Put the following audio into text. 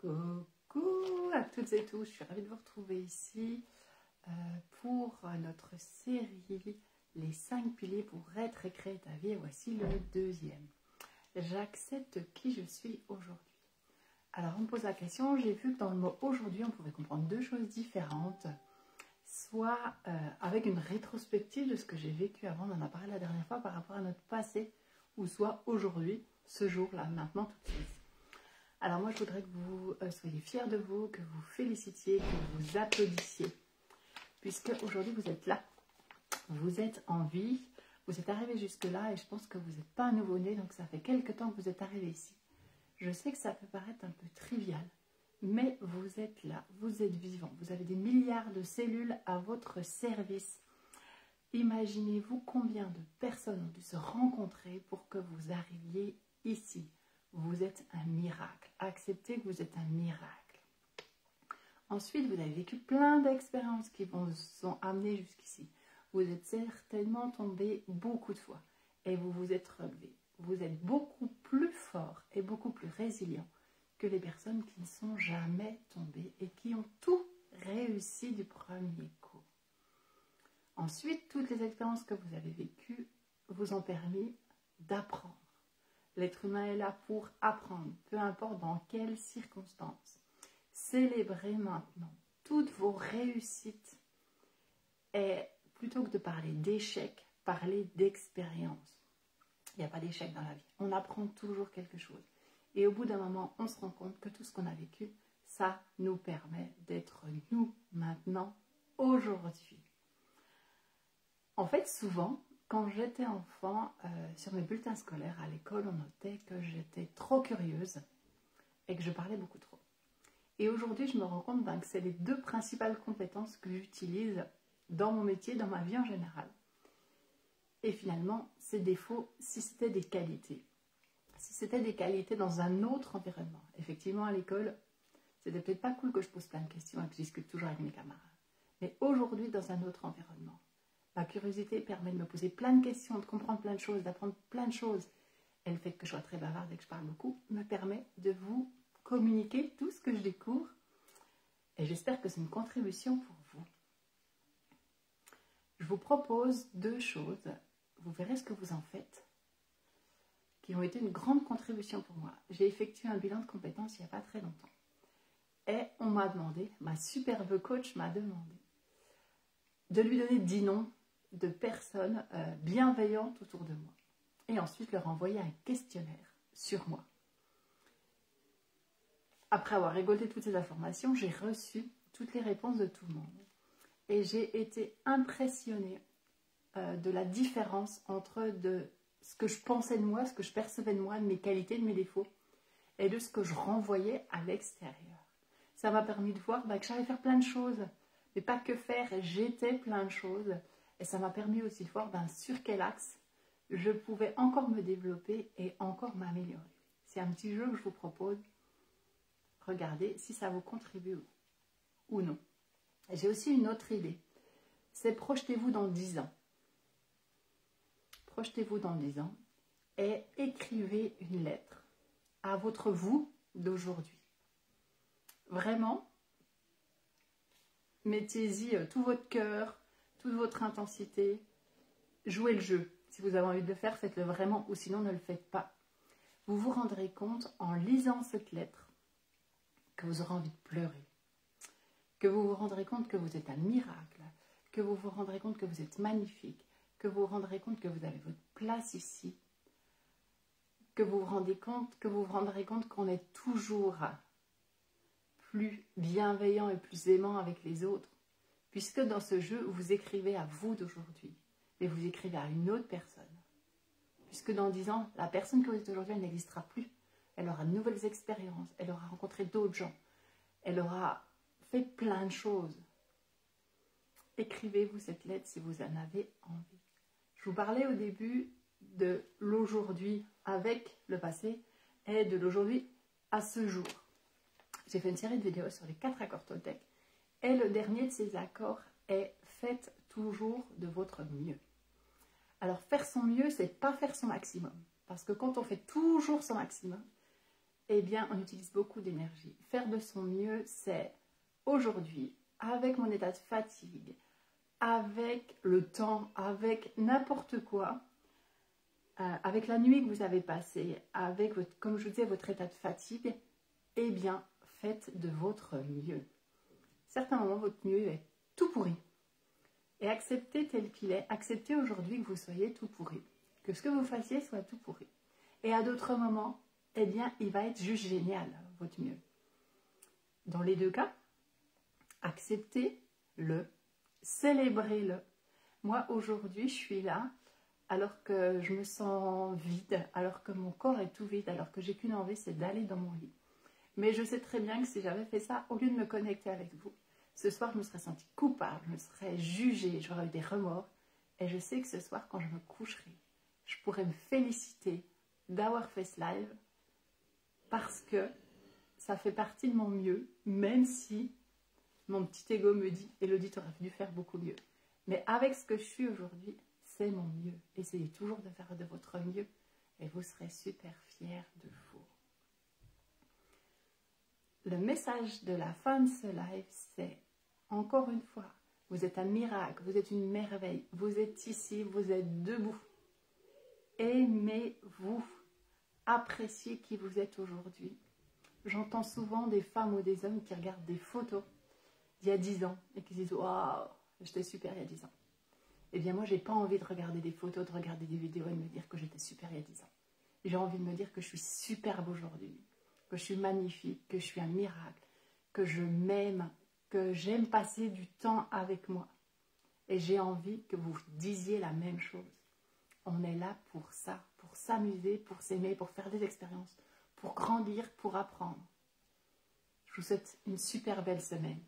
Coucou à toutes et tous, je suis ravie de vous retrouver ici pour notre série Les 5 piliers pour être et créer ta vie. Et voici le deuxième. J'accepte qui je suis aujourd'hui. Alors on me pose la question, j'ai vu que dans le mot aujourd'hui on pouvait comprendre deux choses différentes. Soit avec une rétrospective de ce que j'ai vécu avant, on en a parlé la dernière fois par rapport à notre passé, ou soit aujourd'hui, ce jour-là, maintenant, tout de suite. Alors moi, je voudrais que vous soyez fiers de vous, que vous félicitiez, que vous applaudissiez, puisque aujourd'hui, vous êtes là, vous êtes en vie, vous êtes arrivé jusque-là, et je pense que vous n'êtes pas un nouveau-né, donc ça fait quelque temps que vous êtes arrivé ici. Je sais que ça peut paraître un peu trivial, mais vous êtes là, vous êtes vivant, vous avez des milliards de cellules à votre service. Imaginez-vous combien de personnes ont dû se rencontrer pour que vous arriviez ici. Vous êtes un miracle. Acceptez que vous êtes un miracle. Ensuite, vous avez vécu plein d'expériences qui vous ont amené jusqu'ici. Vous êtes certainement tombé beaucoup de fois et vous vous êtes relevé. Vous êtes beaucoup plus fort et beaucoup plus résilient que les personnes qui ne sont jamais tombées et qui ont tout réussi du premier coup. Ensuite, toutes les expériences que vous avez vécues vous ont permis d'apprendre. L'être humain est là pour apprendre, peu importe dans quelles circonstances. Célébrez maintenant toutes vos réussites et plutôt que de parler d'échecs, parlez d'expérience. Il n'y a pas d'échec dans la vie. On apprend toujours quelque chose. Et au bout d'un moment, on se rend compte que tout ce qu'on a vécu, ça nous permet d'être nous maintenant, aujourd'hui. En fait, souvent, quand j'étais enfant, sur mes bulletins scolaires à l'école, on notait que j'étais trop curieuse et que je parlais beaucoup trop. Et aujourd'hui, je me rends compte que c'est les deux principales compétences que j'utilise dans mon métier, dans ma vie en général. Et finalement, ces défauts, si c'était des qualités. Si c'était des qualités dans un autre environnement. Effectivement, à l'école, c'était peut-être pas cool que je pose plein de questions et que je discute toujours avec mes camarades. Mais aujourd'hui, dans un autre environnement, ma curiosité permet de me poser plein de questions, de comprendre plein de choses, d'apprendre plein de choses. Et le fait que je sois très bavarde et que je parle beaucoup me permet de vous communiquer tout ce que je découvre. Et j'espère que c'est une contribution pour vous. Je vous propose deux choses. Vous verrez ce que vous en faites, qui ont été une grande contribution pour moi. J'ai effectué un bilan de compétences il n'y a pas très longtemps. Et on m'a demandé, ma superbe coach m'a demandé, de lui donner 10 noms de personnes bienveillantes autour de moi. Et ensuite leur envoyer un questionnaire sur moi. Après avoir récolté toutes ces informations, j'ai reçu toutes les réponses de tout le monde. Et j'ai été impressionnée de la différence entre ce que je pensais de moi, ce que je percevais de moi, de mes qualités, de mes défauts, et de ce que je renvoyais à l'extérieur. Ça m'a permis de voir que j'allais faire plein de choses, mais pas que faire, j'étais plein de choses. Et ça m'a permis aussi de voir sur quel axe je pouvais encore me développer et encore m'améliorer. C'est un petit jeu que je vous propose. Regardez si ça vous contribue ou non. J'ai aussi une autre idée. C'est projetez-vous dans 10 ans. Projetez-vous dans 10 ans et écrivez une lettre à votre vous d'aujourd'hui. Vraiment, mettez-y tout votre cœur, toute votre intensité, jouez le jeu. Si vous avez envie de le faire, faites-le vraiment ou sinon ne le faites pas. Vous vous rendrez compte en lisant cette lettre que vous aurez envie de pleurer, que vous vous rendrez compte que vous êtes un miracle, que vous vous rendrez compte que vous êtes magnifique, que vous vous rendrez compte que vous avez votre place ici, que vous vous rendrez compte qu'on est toujours plus bienveillant et plus aimant avec les autres, puisque dans ce jeu, vous écrivez à vous d'aujourd'hui, mais vous écrivez à une autre personne. Puisque dans 10 ans, la personne que vous êtes aujourd'hui, elle n'existera plus. Elle aura de nouvelles expériences, elle aura rencontré d'autres gens, elle aura fait plein de choses. Écrivez-vous cette lettre si vous en avez envie. Je vous parlais au début de l'aujourd'hui avec le passé et de l'aujourd'hui à ce jour. J'ai fait une série de vidéos sur les 4 accords Toltec et le dernier de ces accords est « Faites toujours de votre mieux ». Alors faire son mieux, c'est pas faire son maximum. Parce que quand on fait toujours son maximum, eh bien, on utilise beaucoup d'énergie. Faire de son mieux, c'est aujourd'hui, avec mon état de fatigue, avec le temps, avec n'importe quoi, avec la nuit que vous avez passée, avec, comme je vous disais, votre état de fatigue, eh bien, faites de votre mieux. Certains moments, votre mieux est tout pourri. Et acceptez tel qu'il est. Acceptez aujourd'hui que vous soyez tout pourri. Que ce que vous fassiez soit tout pourri. Et à d'autres moments, eh bien, il va être juste génial, votre mieux. Dans les deux cas, acceptez-le, célébrez-le. Moi, aujourd'hui, je suis là, alors que je me sens vide, alors que mon corps est tout vide, alors que j'ai qu'une envie, c'est d'aller dans mon lit. Mais je sais très bien que si j'avais fait ça, au lieu de me connecter avec vous, ce soir, je me serais sentie coupable, je me serais jugée, j'aurais eu des remords. Et je sais que ce soir, quand je me coucherai, je pourrais me féliciter d'avoir fait ce live parce que ça fait partie de mon mieux, même si mon petit ego me dit « Élodie, tu aurais dû faire beaucoup mieux ». Mais avec ce que je suis aujourd'hui, c'est mon mieux. Essayez toujours de faire de votre mieux et vous serez super fiers de vous. Le message de la fin de ce live, c'est encore une fois, vous êtes un miracle, vous êtes une merveille, vous êtes ici, vous êtes debout. Aimez-vous, appréciez qui vous êtes aujourd'hui. J'entends souvent des femmes ou des hommes qui regardent des photos d'il y a 10 ans et qui disent « Waouh, j'étais super il y a 10 ans ». Eh bien moi, j'ai pas envie de regarder des photos, de regarder des vidéos et de me dire que j'étais super il y a 10 ans. J'ai envie de me dire que je suis superbe aujourd'hui, que je suis magnifique, que je suis un miracle, que je m'aime, que j'aime passer du temps avec moi. Et j'ai envie que vous disiez la même chose. On est là pour ça, pour s'amuser, pour s'aimer, pour faire des expériences, pour grandir, pour apprendre. Je vous souhaite une super belle semaine.